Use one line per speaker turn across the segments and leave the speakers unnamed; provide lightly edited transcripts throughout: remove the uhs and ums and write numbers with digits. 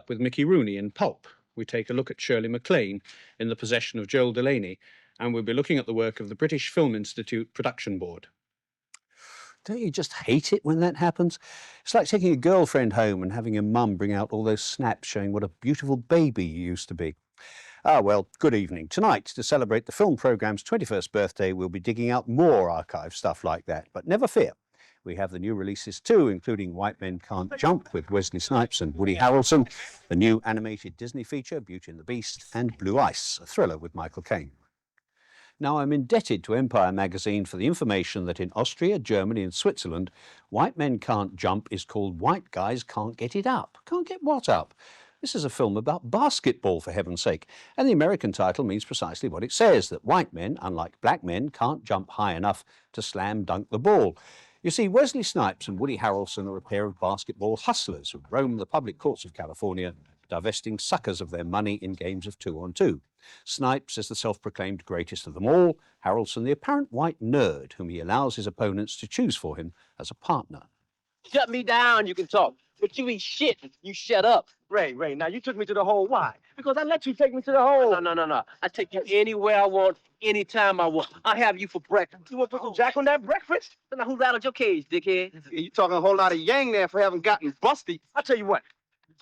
up with Mickey Rooney in Pulp. We take a look at Shirley MacLaine in The Possession of Joel Delaney, and we'll be looking at the work of the British Film Institute Production Board.
Don't you just hate it when that happens? It's like taking a girlfriend home and having your mum bring out all those snaps showing what a beautiful baby you used to be. Ah, well, good evening. Tonight, to celebrate the film programme's 21st birthday, we'll be digging out more archive stuff like that. But never fear, we have the new releases too, including White Men Can't Jump with Wesley Snipes and Woody Harrelson, the new animated Disney feature, Beauty and the Beast, and Blue Ice, a thriller with Michael Caine. Now, I'm indebted to Empire magazine for the information that in Austria, Germany and Switzerland, White Men Can't Jump is called White Guys Can't Get It Up. Can't get what up? This is a film about basketball, for heaven's sake, and the American title means precisely what it says, that white men, unlike black men, can't jump high enough to slam dunk the ball. You see, Wesley Snipes and Woody Harrelson are a pair of basketball hustlers who roam the public courts of California, divesting suckers of their money in games of 2-on-2. Snipes is the self-proclaimed greatest of them all, Harrelson the apparent white nerd whom he allows his opponents to choose for him as a partner.
Shut me down, you can talk. But you ain't shit. You shut up.
Ray, now you took me to the hole. Why? Because I let you take me to the hole.
No. I take you anywhere I want, anytime I want. I have you for breakfast.
You want to put some Jack on that breakfast?
Now, who rattled your cage, dickhead?
Yeah, you talking a whole lot of yang there for having gotten busty. I tell you what,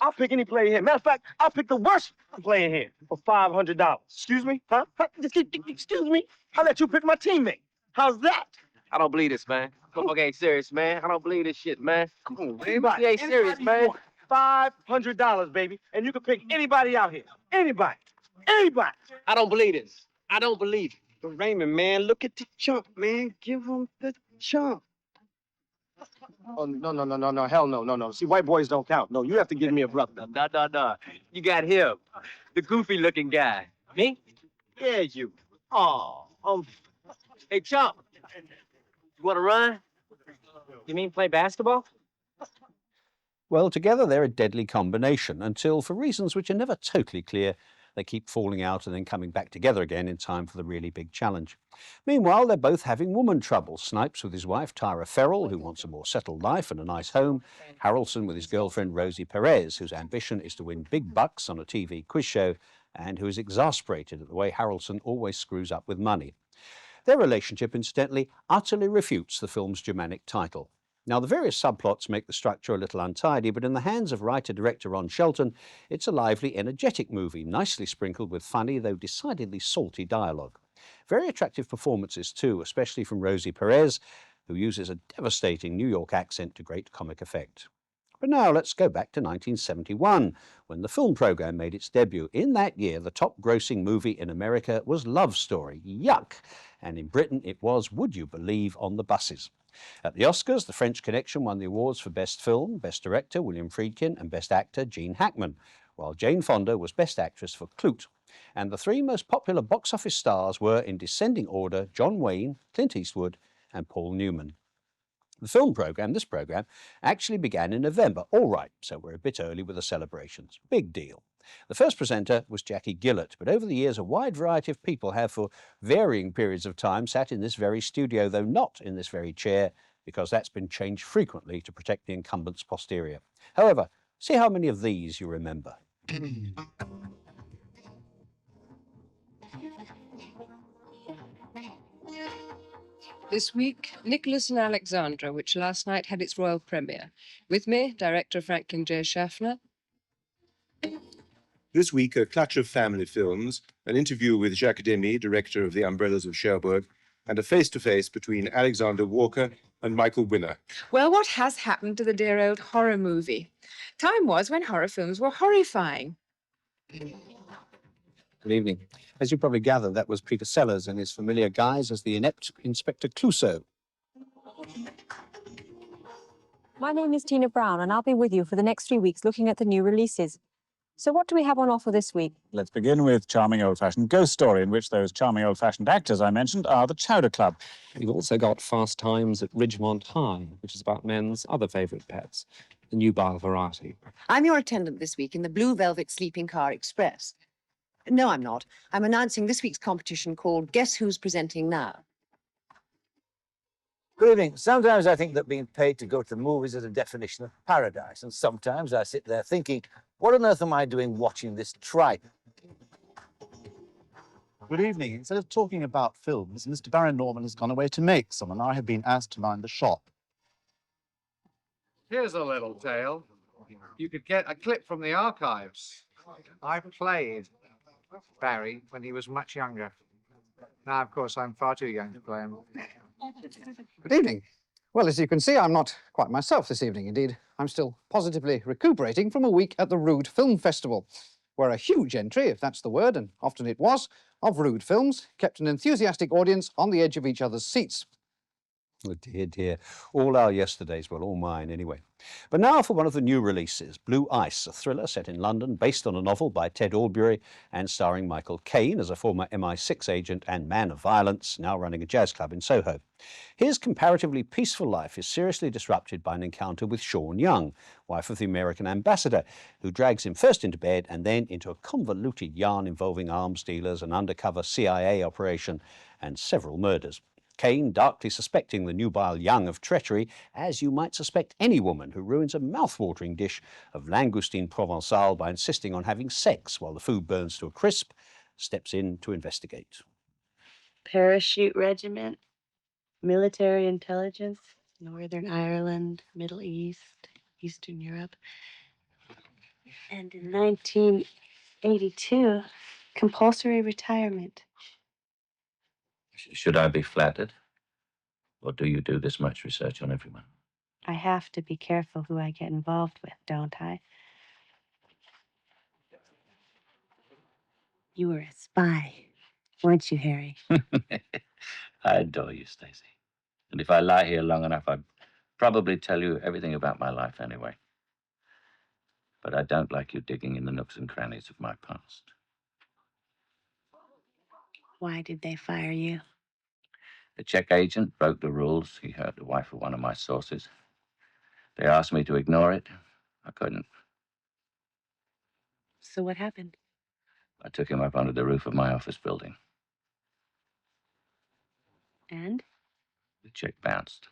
I'll pick any player here. Matter of fact, I'll pick the worst player here for $500. Excuse me? Huh? Excuse me? I'll let you pick my teammate. How's that?
I don't believe this, man. Motherfucker ain't serious, man. I don't believe this shit, man.
Come on, anybody.
You ain't serious, man.
$500, baby. And you can pick anybody out here. Anybody. Anybody.
I don't believe this. I don't believe it.
But Raymond, man, look at the chump, man. Give him the chump. Oh, no. Hell no. See, white boys don't count. No, you have to give me a brother.
No. You got him. The goofy-looking guy. Me?
Yeah, you. Oh,
Hey, chump. You want to run? You mean play basketball?
Well, together they're a deadly combination until, for reasons which are never totally clear, they keep falling out and then coming back together again in time for the really big challenge. Meanwhile, they're both having woman trouble. Snipes with his wife, Tyra Ferrell, who wants a more settled life and a nice home. Harrelson with his girlfriend, Rosie Perez, whose ambition is to win big bucks on a TV quiz show and who is exasperated at the way Harrelson always screws up with money. Their relationship, incidentally, utterly refutes the film's Germanic title. Now, the various subplots make the structure a little untidy, but in the hands of writer-director Ron Shelton, it's a lively, energetic movie, nicely sprinkled with funny, though decidedly salty dialogue. Very attractive performances, too, especially from Rosie Perez, who uses a devastating New York accent to great comic effect. But now let's go back to 1971, when the film program made its debut. In that year, the top-grossing movie in America was Love Story. Yuck! And in Britain, it was, would you believe, On the Buses. At the Oscars, The French Connection won the awards for Best Film, Best Director, William Friedkin, and Best Actor, Gene Hackman, while Jane Fonda was Best Actress for Klute. And the three most popular box office stars were, in descending order, John Wayne, Clint Eastwood, and Paul Newman. The film program, this program, actually began in November. All right, so we're a bit early with the celebrations. Big deal. The first presenter was Jackie Gillett, but over the years a wide variety of people have for varying periods of time sat in this very studio, though not in this very chair, because that's been changed frequently to protect the incumbent's posterior. However, see how many of these you remember.
This week, Nicholas and Alexandra, which last night had its royal premiere. With me, director Franklin J. Schaffner.
This week, a clutch of family films, an interview with Jacques Demy, director of The Umbrellas of Cherbourg, and a face-to-face between Alexander Walker and Michael Winner.
Well, what has happened to the dear old horror movie? Time was when horror films were horrifying.
Good evening. As you probably gather, that was Peter Sellers in his familiar guise as the inept Inspector Clouseau.
My name is Tina Brown, and I'll be with you for the next 3 weeks looking at the new releases. So what do we have on offer this week?
Let's begin with Charming Old-Fashioned Ghost Story, in which those charming old-fashioned actors I mentioned are the Chowder Club.
We've also got Fast Times at Ridgemont High, which is about men's other favourite pets, the nubile variety.
I'm your attendant this week in the Blue Velvet Sleeping Car Express. No, I'm not. I'm announcing this week's competition called Guess Who's Presenting Now.
Good evening. Sometimes I think that being paid to go to the movies is a definition of paradise, and sometimes I sit there thinking, what on earth am I doing watching this tripe?
Good evening. Instead of talking about films, Mr. Baron Norman has gone away to make some, and I have been asked to mind the shop.
Here's a little tale. You could get a clip from the archives. I played Barry when he was much younger. Now, of course, I'm far too young to play him.
Good evening. Well, as you can see, I'm not quite myself this evening. Indeed, I'm still positively recuperating from a week at the Rude Film Festival, where a huge entry, if that's the word, and often it was, of rude films kept an enthusiastic audience on the edge of each other's seats.
Oh dear, dear. All our yesterdays, well, all mine anyway. But now for one of the new releases, Blue Ice, a thriller set in London based on a novel by Ted Albury and starring Michael Caine as a former MI6 agent and man of violence, now running a jazz club in Soho. His comparatively peaceful life is seriously disrupted by an encounter with Sean Young, wife of the American ambassador, who drags him first into bed and then into a convoluted yarn involving arms dealers, an undercover CIA operation, and several murders. Caine darkly suspecting the nubile Young of treachery, as you might suspect any woman who ruins a mouth-watering dish of langoustine provençal by insisting on having sex while the food burns to a crisp, steps in to investigate.
Parachute Regiment, military intelligence, Northern Ireland, Middle East, Eastern Europe. And in 1982, compulsory retirement.
Should I be flattered? Or do you do this much research on everyone?
I have to be careful who I get involved with, don't I? You were a spy, weren't you, Harry?
I adore you, Stacy. And if I lie here long enough, I'd probably tell you everything about my life anyway. But I don't like you digging in the nooks and crannies of my past.
Why did they fire you?
The Czech agent broke the rules. He hurt the wife of one of my sources. They asked me to ignore it. I couldn't.
So what happened?
I took him up onto the roof of my office building.
And?
The check bounced.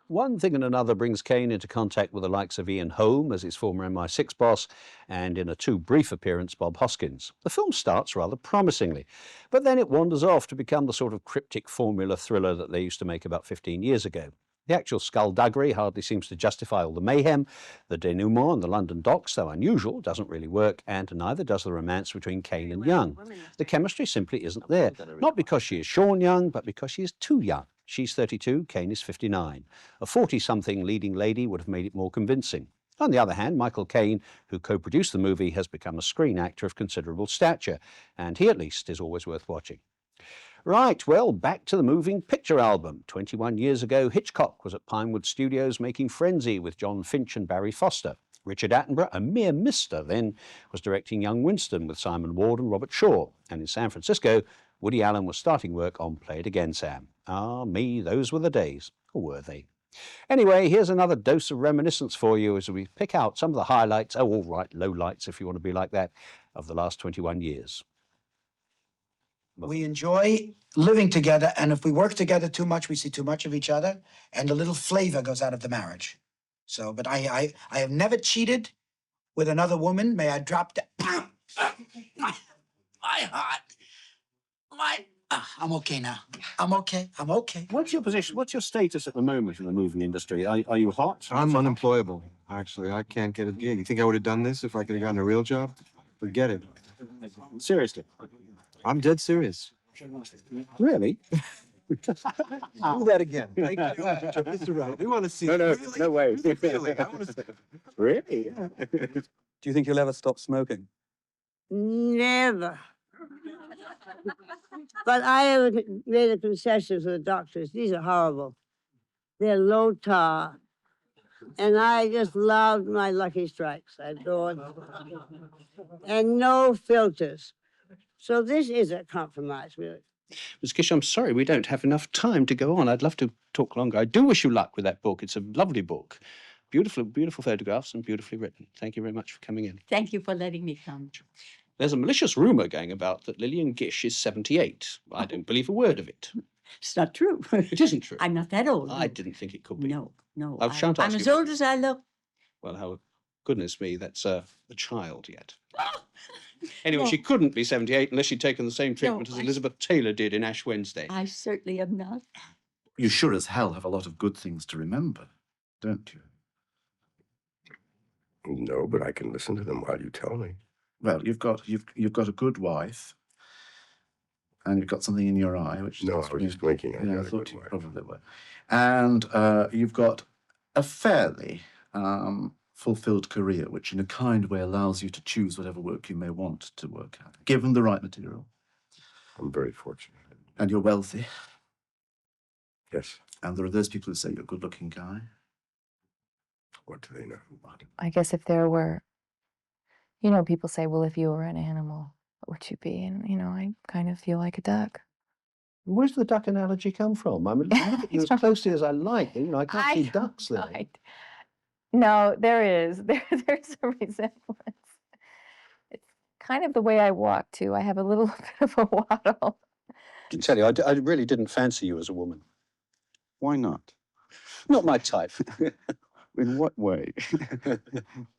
One thing and another brings Caine into contact with the likes of Ian Holm as his former MI6 boss, and in a too brief appearance, Bob Hoskins. The film starts rather promisingly, but then it wanders off to become the sort of cryptic formula thriller that they used to make about 15 years ago. The actual skullduggery hardly seems to justify all the mayhem. The denouement on the London docks, though unusual, doesn't really work, and neither does the romance between Caine and Young. The chemistry simply isn't there, not because she is Sean Young, but because she is too young. She's 32, Caine is 59. A 40-something leading lady would have made it more convincing. On the other hand, Michael Caine, who co-produced the movie, has become a screen actor of considerable stature, and he at least is always worth watching. Right, well, back to the moving picture album. 21 years ago, Hitchcock was at Pinewood Studios making Frenzy with John Finch and Barry Foster. Richard Attenborough, a mere mister then, was directing Young Winston with Simon Ward and Robert Shaw. And in San Francisco, Woody Allen was starting work on Play It Again, Sam. Ah, me, those were the days. Or were they? Anyway, here's another dose of reminiscence for you as we pick out some of the highlights, oh, all right, lowlights if you want to be like that, of the last 21 years.
We enjoy living together, and if we work together too much, we see too much of each other, and a little flavor goes out of the marriage. So, but I have never cheated with another woman. May I drop that? My heart. I'm okay now. I'm okay. I'm okay.
What's your position? What's your status at the moment in the movie industry? Are you hot?
I'm unemployable, actually. I can't get a gig. You think I would have done this if I could have gotten a real job? Forget it.
Seriously.
I'm dead serious.
Really?
Do that again. Mr. Wright, we want to see.
No way.
Really? I wanna see-
Really?
Do you think you'll ever stop smoking?
Never. But I have made a concession to the doctors. These are horrible. They're low tar. And I just loved my Lucky Strikes. I adored them. And no filters. So this is a compromise, really.
Ms. Gish, I'm sorry, we don't have enough time to go on. I'd love to talk longer. I do wish you luck with that book. It's a lovely book. Beautiful, beautiful photographs and beautifully written. Thank you very much for coming in.
Thank you for letting me come.
There's a malicious rumour going about that Lillian Gish is 78. I don't believe a word of it.
It's not true.
It isn't true.
I'm not that old.
I didn't think it could be.
No, no.
I shan't ask
I'm
you
as
for
old as I look.
Well, how, goodness me, that's a child yet. Anyway,
No.
she couldn't be 78 unless she'd taken the same treatment as
I-
Elizabeth Taylor did in Ash Wednesday.
I certainly am not.
You sure as hell have a lot of good things to remember, don't you?
No, but I can listen to them while you tell me.
Well, you've got a good wife, and you've got something in your eye, which
No,
must
I was
be-
just winking. I've
Yeah, I
got a
thought
good
you
wife.
probably were. And you've got a fairly fulfilled career, which in a kind way allows you to choose whatever work you may want to work at, given the right material.
I'm very fortunate.
And you're wealthy.
Yes.
And there are those people who say you're a good-looking guy.
What do they know?
I guess if there were, people say, well, if you were an animal, what would you be? And, I kind of feel like a duck.
Where's the duck analogy come from? I mean, look at you as closely as I like. I can't see ducks there.
No, there is. There's a resemblance. It's kind of the way I walk, too. I have a little bit of a waddle.
I can tell you, I really didn't fancy you as a woman.
Why not?
Not my type.
In what way?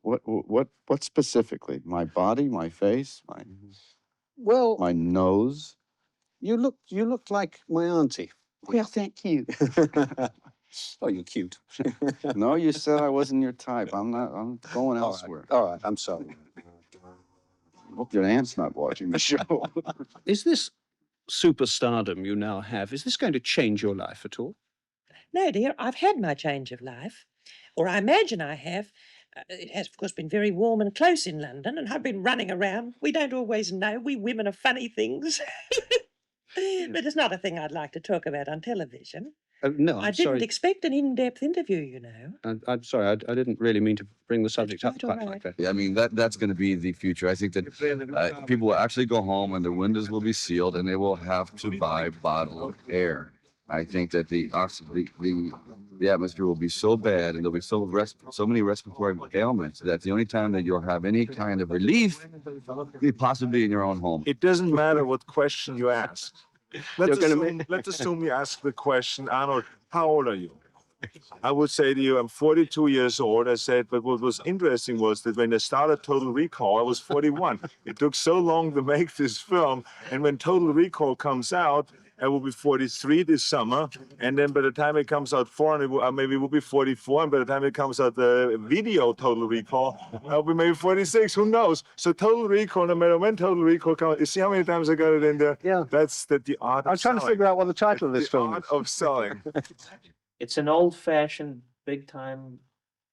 What specifically? My body, my face,
Well,
my nose?
you look like my auntie.
Well, thank you.
Oh, you're cute.
No, you said I wasn't your type. I'm going
All
elsewhere.
right, all right, I'm sorry.
Hope your aunt's not watching the show.
Is this superstardom you now have, is this going to change your life at all?
No, dear, I've had my change of life, or I imagine I have. It has, of course, been very warm and close in London, and I've been running around. We don't always know. We women are funny things. But it's not a thing I'd like to talk about on television.
No,
I
I'm
didn't
sorry.
expect an in-depth interview, you know.
I'm sorry, I didn't really mean to bring the subject up
quite all
quite like that.
Yeah, I mean, that's going to be the future. I think that people will actually go home and their windows will be sealed and they will have to buy bottled air. I think that the atmosphere will be so bad and there'll be so many respiratory ailments that the only time that you'll have any kind of relief will be possibly in your own home.
It doesn't matter what question you ask. Let's assume you ask the question, Arnold, how old are you? I would say to you, I'm 42 years old. I said, but what was interesting was that when I started Total Recall, I was 41. It took so long to make this film. And when Total Recall comes out, I will be 43 this summer. And then by the time it comes out maybe we'll be 44. And by the time it comes out the video Total Recall, I'll be maybe 46. Who knows? So Total Recall, no matter when Total Recall comes, you see how many times I got it in there?
Yeah.
That's the art of
I'm trying to
selling.
figure out what the title of this film
Art
is.
of selling.
It's an old-fashioned, big-time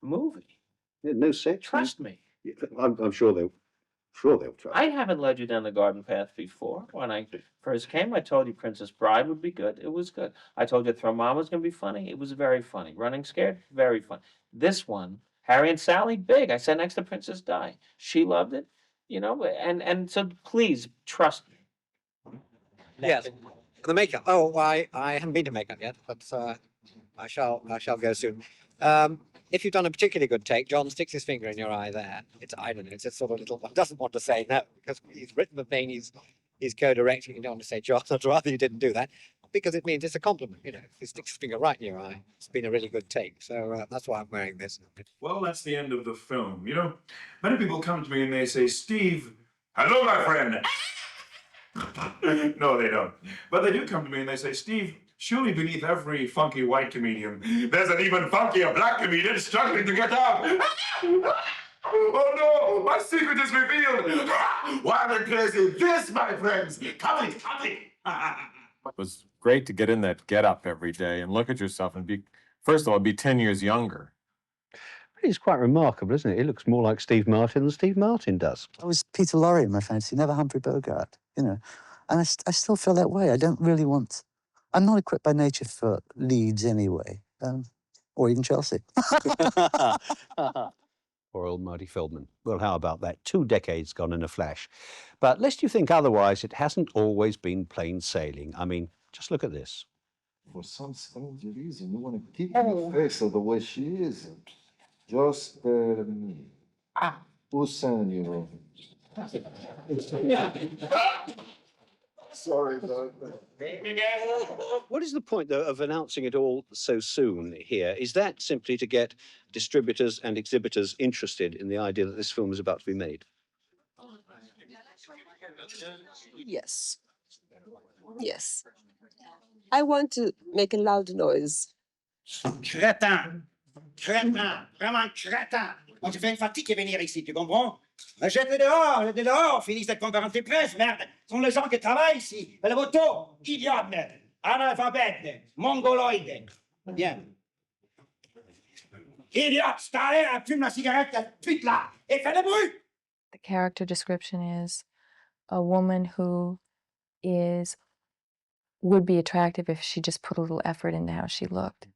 movie.
Yeah, no sex.
Trust me.
I'm sure they'll try.
I haven't led you down the garden path before. When I first came, I told you Princess Bride would be good. It was good. I told you Throw Mama was going to be funny. It was very funny. Running Scared, very fun. This one, Harry and Sally, big. I sat next to Princess Di. She loved it, and so please trust me.
Yes, the makeup. Oh, I haven't been to makeup yet, but I shall go soon. If you've done a particularly good take, John sticks his finger in your eye there. I don't know, it's a sort of little one. Doesn't want to say no, because he's written the thing, he's co-directing. You don't want to say, John, I'd rather you didn't do that, because it means it's a compliment. If he sticks his finger right in your eye, it's been a really good take. So that's why I'm wearing this.
Well, that's the end of the film. Many people come to me and they say, Steve, hello, my friend. No, they don't. But they do come to me and they say, Steve, surely beneath every funky white comedian, there's an even funkier black comedian struggling to get out. Oh no, my secret is revealed. Wild and crazy, this, my friends, coming.
It was great to get in that get up every day and look at yourself and first of all, be 10 years younger.
It's quite remarkable, isn't it? He looks more like Steve Martin than Steve Martin does.
I was Peter Lorre in my fantasy, never Humphrey Bogart, And I still feel that way. I don't really want... I'm not equipped by nature for Leeds anyway, or even Chelsea.
Poor old Marty Feldman. Well, how about that? 2 decades gone in a flash. But lest you think otherwise, it hasn't always been plain sailing. I mean, just look at this.
For some strange reason, you want to keep your face of the way she is. Just, Usan, Sorry about
What is the point, though, of announcing it all so soon here? Is that simply to get distributors and exhibitors interested in the idea that this film is about to be made?
Yes. Yes. I want to make a loud noise.
Crétin! Crétin! Vraiment crétin! On te fait une fatigue de venir ici, tu comprends? Jette-les dehors, jette-les dehors, Félix de conférence de presse, merde! Ce sont les gens qui travaillent ici. Le voto, idiote, merde! Analphabète, mongoloïde. Bien. Idiote, Stalin, fume la cigarette, la pute là, et fais le bruit!
The character description is a woman who would be attractive if she just put a little effort into how she looked.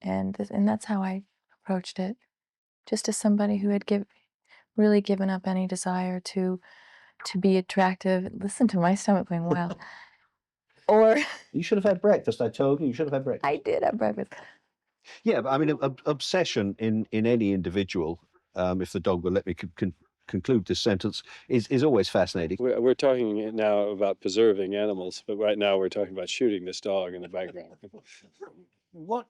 And that's how I approached it. Just as somebody who had really given up any desire to be attractive. Listen to my stomach going wild. Or
You should have had breakfast, I told you. You should have had breakfast.
I did have breakfast.
Yeah, but I mean, obsession in any individual, if the dog will let me conclude this sentence, is always fascinating.
We're talking now about preserving animals, but right now we're talking about shooting this dog in the background.
What,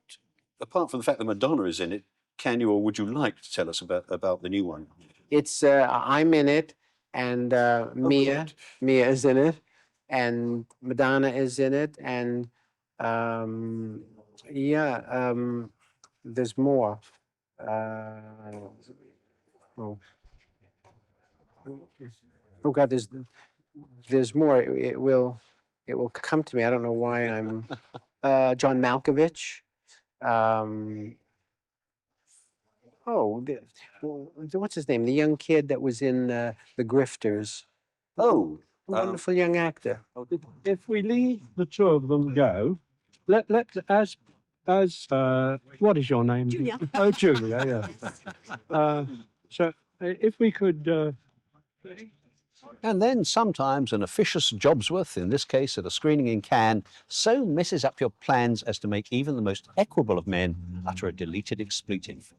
apart from the fact that Madonna is in it, can you or would you like to tell us about the new one?
It's I'm in it, and Mia is in it, and Madonna is in it, and there's more. Oh God, there's more. It will come to me. I don't know why I'm John Malkovich. What's his name? The young kid that was in The Grifters.
Oh,
wonderful young actor.
If we leave the two of them go, let as what is your name?
Julia.
Oh, Julia. Yeah. So if we could.
And then sometimes an officious Jobsworth, in this case at a screening in Cannes, so messes up your plans as to make even the most equable of men utter a deleted expletive.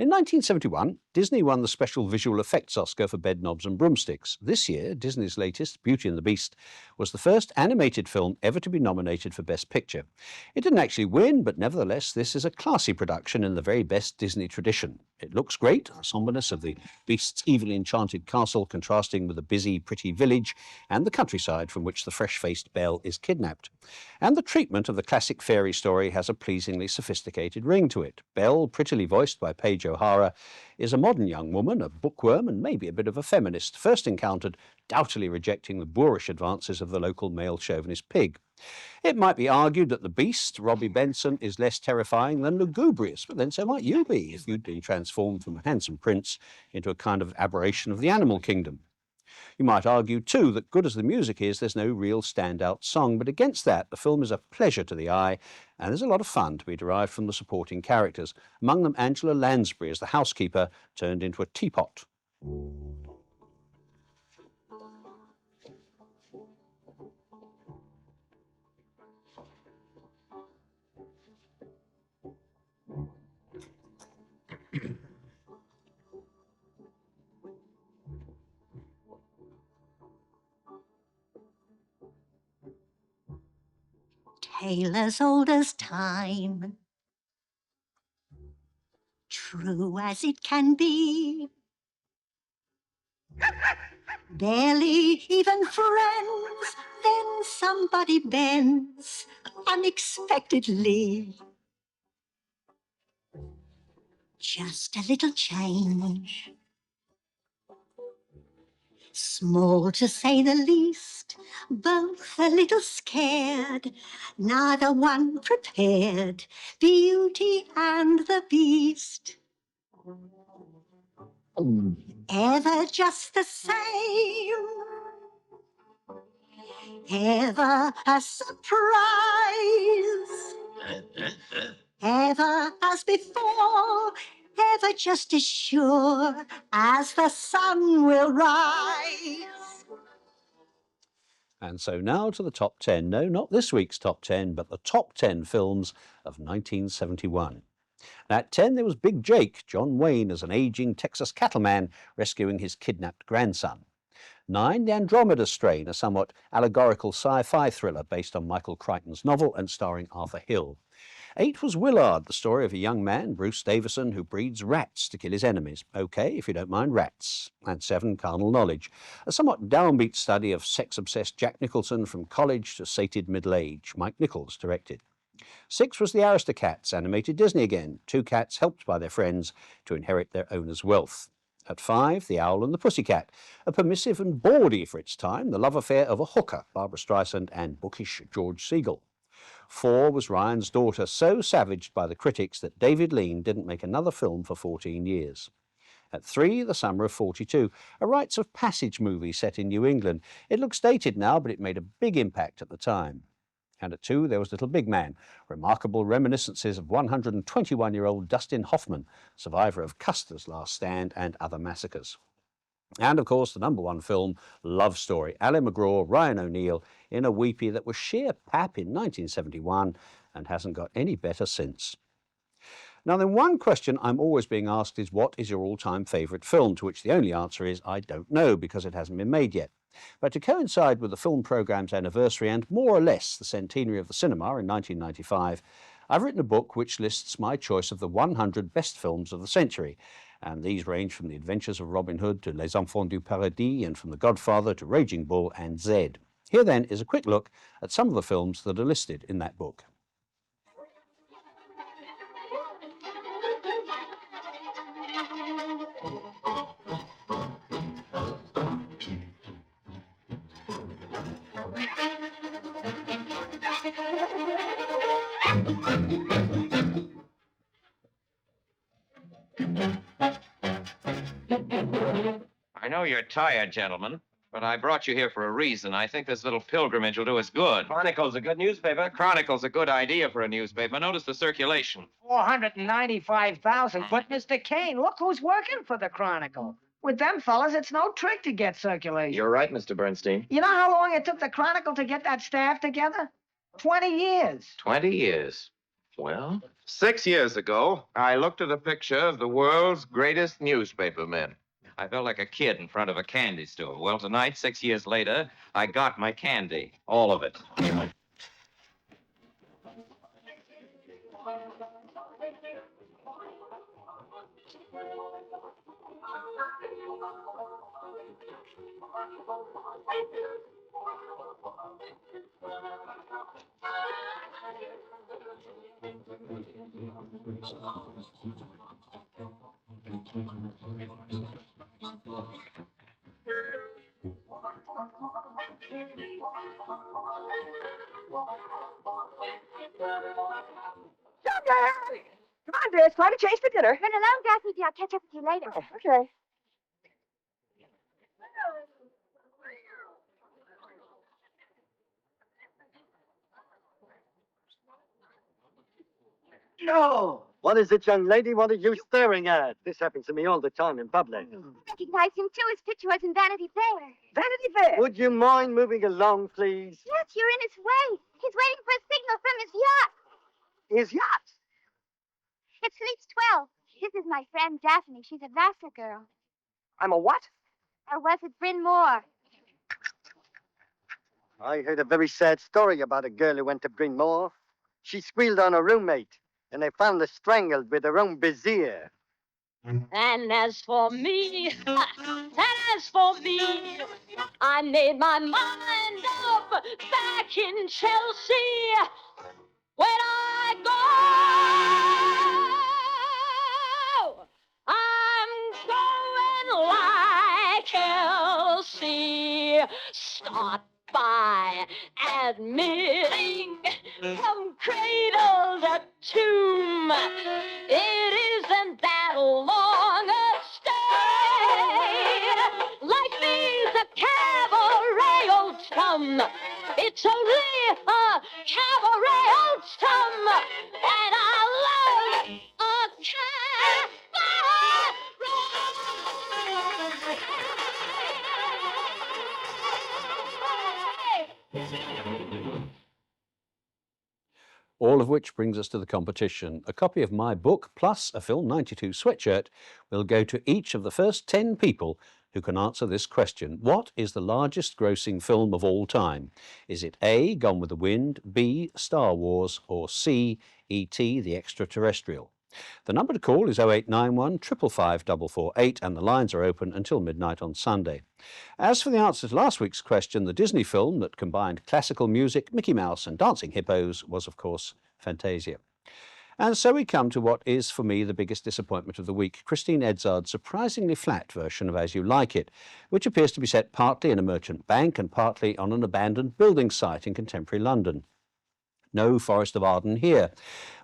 In 1971, Disney won the Special Visual Effects Oscar for Bedknobs and Broomsticks. This year, Disney's latest, Beauty and the Beast, was the first animated film ever to be nominated for Best Picture. It didn't actually win, but nevertheless, this is a classy production in the very best Disney tradition. It looks great, the somberness of the Beast's evilly enchanted castle contrasting with the busy, pretty village and the countryside from which the fresh-faced Belle is kidnapped. And the treatment of the classic fairy story has a pleasingly sophisticated ring to it. Belle, prettily voiced by Paige O'Hara, is a modern young woman, a bookworm and maybe a bit of a feminist, first encountered doubtily rejecting the boorish advances of the local male chauvinist pig. It might be argued that the Beast, Robbie Benson, is less terrifying than lugubrious, but then so might you be if you'd been transformed from a handsome prince into a kind of aberration of the animal kingdom. You might argue, too, that good as the music is, there's no real standout song, but against that, the film is a pleasure to the eye, and there's a lot of fun to be derived from the supporting characters, among them Angela Lansbury as the housekeeper turned into a teapot.
Tale as old as time, true as it can be. Barely even friends, then somebody bends unexpectedly. Just a little change, small to say the least, both a little scared, neither one prepared, Beauty and the Beast. Ever just the same, ever a surprise, ever as before, ever just as sure as the sun will rise.
And so now to the top 10. No, not this week's top 10, but the top 10 films of 1971. At 10, there was Big Jake, John Wayne as an aging Texas cattleman rescuing his kidnapped grandson. 9, The Andromeda Strain, a somewhat allegorical sci-fi thriller based on Michael Crichton's novel and starring Arthur Hill. 8 was Willard, the story of a young man, Bruce Davison, who breeds rats to kill his enemies. Okay, if you don't mind rats. And 7, Carnal Knowledge, a somewhat downbeat study of sex-obsessed Jack Nicholson from college to sated middle age. Mike Nichols directed. 6 was The Aristocats, animated Disney again, 2 cats helped by their friends to inherit their owner's wealth. At 5, The Owl and the Pussycat, a permissive and bawdy for its time, the love affair of a hooker, Barbra Streisand, and bookish George Segal. 4 was Ryan's Daughter, so savaged by the critics that David Lean didn't make another film for 14 years. At 3, The Summer of 42, a rites of passage movie set in New England. It looks dated now, but it made a big impact at the time. And at 2, there was Little Big Man, remarkable reminiscences of 121-year-old Dustin Hoffman, survivor of Custer's Last Stand and other massacres. And of course, the number 1 film, Love Story, Ali MacGraw, Ryan O'Neal, in a weepie that was sheer pap in 1971 and hasn't got any better since. Now then, one question I'm always being asked is, what is your all-time favourite film? To which the only answer is, I don't know, because it hasn't been made yet. But to coincide with the film programme's anniversary and more or less the centenary of the cinema in 1995, I've written a book which lists my choice of the 100 best films of the century. And these range from The Adventures of Robin Hood to Les Enfants du Paradis, and from The Godfather to Raging Bull and Zed. Here then is a quick look at some of the films that are listed in that book.
I know you're tired, gentlemen, but I brought you here for a reason. I think this little pilgrimage will do us good.
Chronicle's a good newspaper.
Chronicle's a good idea for a newspaper. Notice the circulation.
495,000. But, Mr. Kane, look who's working for the Chronicle. With them fellas, it's no trick to get circulation.
You're right, Mr. Bernstein.
You know how long it took the Chronicle to get that staff together? 20 years.
20 years. Well, 6 years ago, I looked at a picture of the world's greatest newspaper men. I felt like a kid in front of a candy store. Well, tonight, 6 years later, I got my candy. All of it.
Come on, dear. It's time to change for dinner.
Run along, Daphne. I'll catch up with you later.
Okay.
No! What is it, young lady? What are you staring at? This happens to me all the time in public.
Recognize him, too. His picture was in Vanity Fair.
Vanity Fair?
Would you mind moving along, please?
Yes, you're in his way. He's waiting for a signal from his yacht.
His yacht?
It's Fleet's 12. This is my friend Daphne. She's a Vassar girl.
I'm a what?
Or was it Bryn Mawr?
I heard a very sad story about a girl who went to Bryn Mawr. She squealed on her roommate, and they found her strangled with her own brassiere.
And as for me, I made my mind up back in Chelsea. When I go, I'm going like Elsie. Start by admitting from cradle to tomb, it isn't that long a stay. Like me's a cabaret, old chum. It's only a cabaret, old chum. And I love a cabaret.
All of which brings us to the competition. A copy of my book plus a Film 92 sweatshirt will go to each of the first 10 people who can answer this question. What is the largest grossing film of all time? Is it A, Gone with the Wind, B, Star Wars, or C, E.T. the Extraterrestrial? The number to call is 0891 555 448 and the lines are open until midnight on Sunday. As for the answer to last week's question, the Disney film that combined classical music, Mickey Mouse and dancing hippos was, of course, Fantasia. And so we come to what is, for me, the biggest disappointment of the week, Christine Edzard's surprisingly flat version of As You Like It, which appears to be set partly in a merchant bank and partly on an abandoned building site in contemporary London. No Forest of Arden here.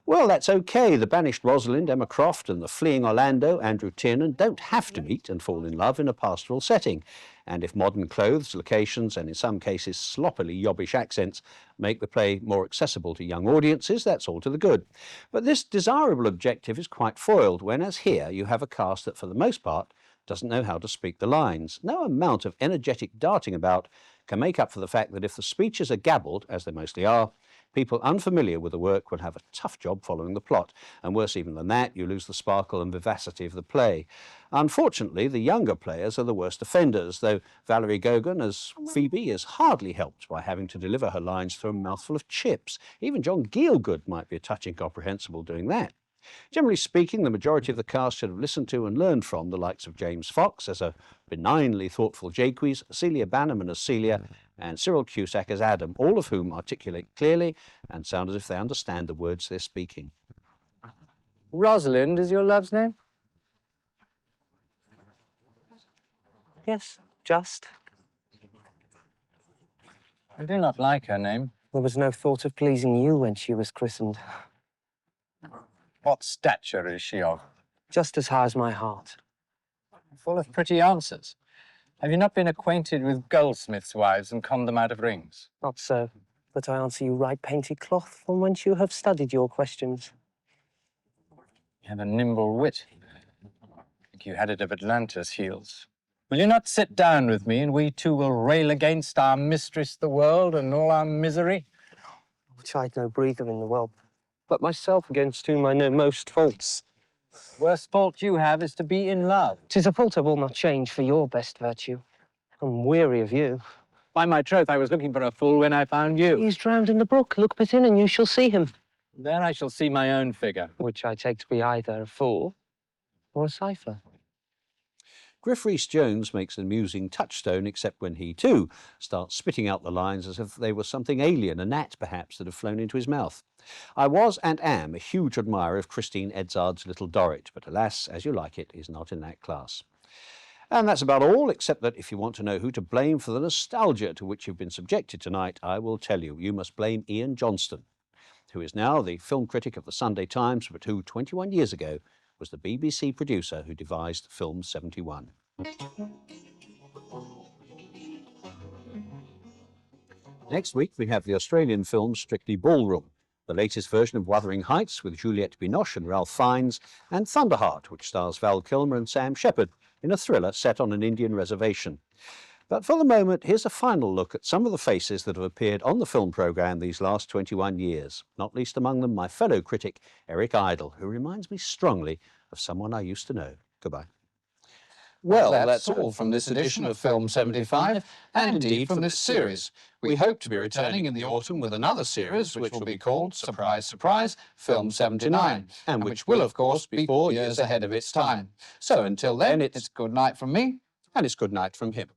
Well, that's okay. The banished Rosalind, Emma Croft, and the fleeing Orlando, Andrew Tiernan, don't have to meet and fall in love in a pastoral setting. And if modern clothes, locations, and in some cases sloppily yobbish accents make the play more accessible to young audiences, that's all to the good. But this desirable objective is quite foiled when, as here, you have a cast that for the most part doesn't know how to speak the lines. No amount of energetic darting about can make up for the fact that if the speeches are gabbled, as they mostly are, people unfamiliar with the work will have a tough job following the plot, and worse even than that, you lose the sparkle and vivacity of the play. Unfortunately, the younger players are the worst offenders, though Valerie Goguen as Phoebe is hardly helped by having to deliver her lines through a mouthful of chips. Even John Gielgud might be a touch incomprehensible doing that. Generally speaking, the majority of the cast should have listened to and learned from the likes of James Fox as a benignly thoughtful Jaques, Celia Bannerman as Celia, and Cyril Cusack as Adam, all of whom articulate clearly and sound as if they understand the words they're speaking.
Rosalind is your love's name? Yes, just. I do not like her name. There was no thought of pleasing you when she was christened. What stature is she of? Just as high as my heart. Full of pretty answers. Have you not been acquainted with goldsmiths' wives and conned them out of rings? Not so, but I answer you right painted cloth from whence you have studied your questions. You have a nimble wit. I think you had it of Atlanta's heels. Will you not sit down with me and we two will rail against our mistress the world and all our misery? Which I'd no breather in the world, but myself against whom I know most faults. Worst fault you have is to be in love. 'Tis a fault I will not change for your best virtue. I'm weary of you. By my troth, I was looking for a fool when I found you. He's drowned in the brook. Look but in and you shall see him. Then I shall see my own figure. Which I take to be either a fool or a cipher.
Griff Rhys-Jones makes an amusing touchstone, except when he, too, starts spitting out the lines as if they were something alien, a gnat, perhaps, that had flown into his mouth. I was and am a huge admirer of Christine Edzard's Little Dorrit, but alas, As You Like It is not in that class. And that's about all, except that if you want to know who to blame for the nostalgia to which you've been subjected tonight, I will tell you. You must blame Ian Johnston, who is now the film critic of the Sunday Times, but who, 21 years ago, was the BBC producer who devised Film 71. Next week, we have the Australian film Strictly Ballroom, the latest version of Wuthering Heights with Juliette Binoche and Ralph Fiennes, and Thunderheart, which stars Val Kilmer and Sam Shepard in a thriller set on an Indian reservation. But for the moment, here's a final look at some of the faces that have appeared on the film programme these last 21 years, not least among them my fellow critic, Eric Idle, who reminds me strongly of someone I used to know. Goodbye.
Well, that's all from this edition of Film 75, and indeed from this series. We hope to be returning in the autumn with another series, which will be called, surprise, surprise, Film 79, and which will, of course, be 4 years ahead of its time. So until then, it's good night from me,
and it's good night from him.